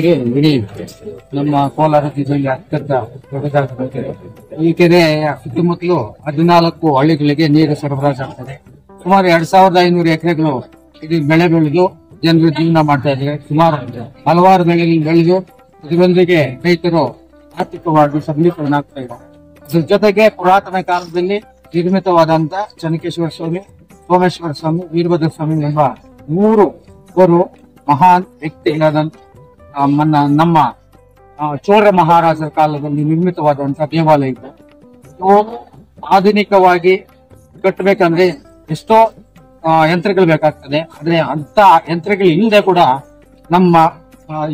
ಕೆರೆ ಹಿಡಿಯುತ್ತೆ. ನಮ್ಮ ಕೋಲಾರ ಜಿಲ್ಲೆಯಲ್ಲಿ ಅತ್ಯಂತ ದೊಡ್ಡದಾದ ಕೆರೆ. ಈ ಕೆರೆ ಸುತ್ತಮುತ್ತಲು 14 ಹಳ್ಳಿಗಳಿಗೆ ನೀರು ಸರಬರಾಜಾಗ್ತದೆ. ಸುಮಾರು 2500 ಎಕರೆಗಳು ಇದು ಬೆಳೆ ಬೆಳೆದು ಜನರು ಜೀವನ ಮಾಡ್ತಾ ಇದ್ದಾರೆ. ಸುಮಾರು ಹಲವಾರು ಬೆಳೆಗಳು ಬೆಳೆದು ಇದರೊಂದಿಗೆ ರೈತರು ಆರ್ಥಿಕವಾಗಿ ಸಬಲೀಕರಣ ಆಗ್ತಾ ಇದ್ದಾರೆ. ಅದ್ರ ಜೊತೆಗೆ ಪುರಾತನ ಕಾಲದಲ್ಲಿ ನಿರ್ಮಿತವಾದಂತ ಚನ್ನಕೇಶ್ವರ ಸ್ವಾಮಿ, ಸೋಮೇಶ್ವರ ಸ್ವಾಮಿ, ವೀರಭದ್ರ ಸ್ವಾಮಿ ಎಂಬ 3 ಮಹಾನ್ ವ್ಯಕ್ತಿಗಳಾದ ನಮ್ಮ ಚೋಳ ಮಹಾರಾಜರ ಕಾಲದಲ್ಲಿ ನಿರ್ಮಿತವಾದಂತಹ ದೇವಾಲಯಗಳು. ಇವು ಆಧುನಿಕವಾಗಿ ಕಟ್ಟಬೇಕಂದ್ರೆ ಎಷ್ಟೋ ಯಂತ್ರಗಳು ಬೇಕಾಗ್ತದೆ. ಆದ್ರೆ ಅಂತ ಯಂತ್ರಗಳು ಇಲ್ಲದೆ ಕೂಡ ನಮ್ಮ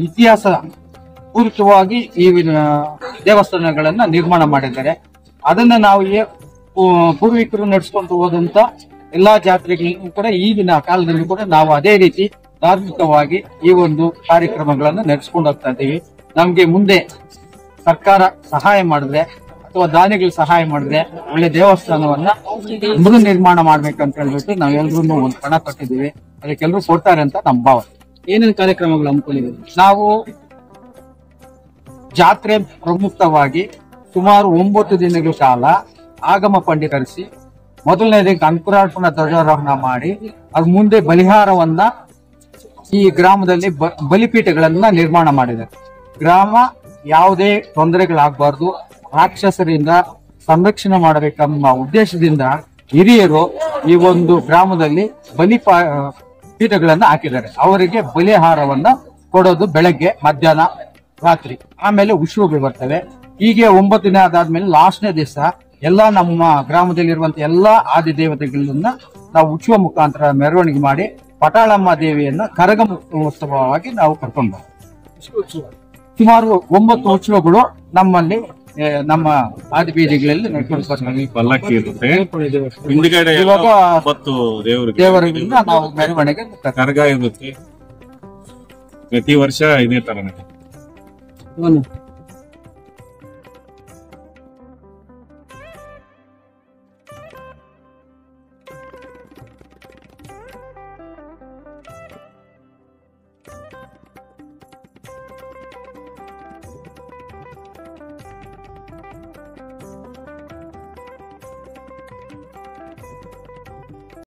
ಇತಿಹಾಸ ಪೂರಿತವಾಗಿ ಈ ದೇವಸ್ಥಾನಗಳನ್ನ ನಿರ್ಮಾಣ ಮಾಡಿದ್ದಾರೆ. ಅದನ್ನ ನಾವು ಪೂರ್ವಿಕರು ನಡೆಸ್ಕೊಂಡು ಹೋದಂತ ಎಲ್ಲಾ ಜಾತ್ರೆಗಳಿಗೂ ಕೂಡ ಈಗಿನ ಕಾಲದಲ್ಲಿ ಕೂಡ ನಾವು ಅದೇ ರೀತಿ ಧಾರ್ಮಿಕವಾಗಿ ಈ ಒಂದು ಕಾರ್ಯಕ್ರಮಗಳನ್ನ ನಡೆಸ್ಕೊಂಡು ಹೋಗ್ತಾ ಇದ್ದೀವಿ. ನಮ್ಗೆ ಮುಂದೆ ಸರ್ಕಾರ ಸಹಾಯ ಮಾಡಿದ್ರೆ ಅಥವಾ ದಾನಿಗಳು ಸಹಾಯ ಮಾಡಿದ್ರೆ ಒಳ್ಳೆ ದೇವಸ್ಥಾನವನ್ನ ಮರು ನಿರ್ಮಾಣ ಮಾಡ್ಬೇಕಂತ ಹೇಳ್ಬಿಟ್ಟು ನಾವೆಲ್ಲರೂ ಒಂದು ಪಣ ಕಟ್ಟಿದೀವಿ. ಅದಕ್ಕೆಲ್ಲರೂ ಕೊಡ್ತಾರೆ ಅಂತ ನಮ್ಮ ಭಾವ. ಏನೇನು ಕಾರ್ಯಕ್ರಮಗಳು ಹಮ್ಮಿಕೊಂಡಿದ್ದೀವಿ? ನಾವು ಜಾತ್ರೆ ಪ್ರಮುಖವಾಗಿ ಸುಮಾರು 9 ದಿನಗಳ ಕಾಲ ಆಗಮ ಪಂಡಿತರಿಸಿ ಮೊದಲನೇದಕ್ಕೆ ಅಂಕುರಾರ್ಪಣ ಧ್ವಜಾರೋಹಣ ಮಾಡಿ ಅದ್ರ ಮುಂದೆ ಬಲಿಹಾರವನ್ನ ಈ ಗ್ರಾಮದಲ್ಲಿ ಬಲಿಪೀಠಗಳನ್ನ ನಿರ್ಮಾಣ ಮಾಡಿದ್ದಾರೆ. ಗ್ರಾಮ ಯಾವುದೇ ತೊಂದರೆಗಳಾಗಬಾರ್ದು, ರಾಕ್ಷಸರಿಂದ ಸಂರಕ್ಷಣೆ ಮಾಡಬೇಕೆಂಬ ಉದ್ದೇಶದಿಂದ ಹಿರಿಯರು ಈ ಒಂದು ಗ್ರಾಮದಲ್ಲಿ ಪೀಠಗಳನ್ನ ಹಾಕಿದ್ದಾರೆ. ಅವರಿಗೆ ಬಲಿಹಾರವನ್ನ ಕೊಡೋದು ಬೆಳಗ್ಗೆ, ಮಧ್ಯಾಹ್ನ, ರಾತ್ರಿ. ಆಮೇಲೆ ಉತ್ಸವಗಳು ಬರ್ತವೆ. ಹೀಗೆ 9 ದಿನ ಅದಾದ್ಮೇಲೆ ಲಾಸ್ಟ್ನೇ ದಿವಸ ಎಲ್ಲಾ ನಮ್ಮ ಗ್ರಾಮದಲ್ಲಿರುವಂತ ಎಲ್ಲಾ ಆದಿ ದೇವತೆಗಳನ್ನ ನಾವು ಉತ್ಸವ ಮುಖಾಂತರ ಮೆರವಣಿಗೆ ಮಾಡಿ ಪಟಾಳಮ್ಮ ದೇವಿಯನ್ನ ಕರಗ ಉತ್ಸವವಾಗಿ ನಾವು ಕರ್ಕೊಂಡು ಸುಮಾರು 9 ಉತ್ಸವಗಳು ನಮ್ಮಲ್ಲಿ ನಮ್ಮ ಆದಿ ಬೀದಿಗಳಲ್ಲಿ ಪಲ್ಲಕ್ಕಿ ಇರುತ್ತೆ. ಇವಾಗ ದೇವರಿಂದ ನಾವು ಮೆರವಣಿಗೆ ಕರಗ ಇರುತ್ತೆ. ಪ್ರತಿ ವರ್ಷ ಇದೇ ತರ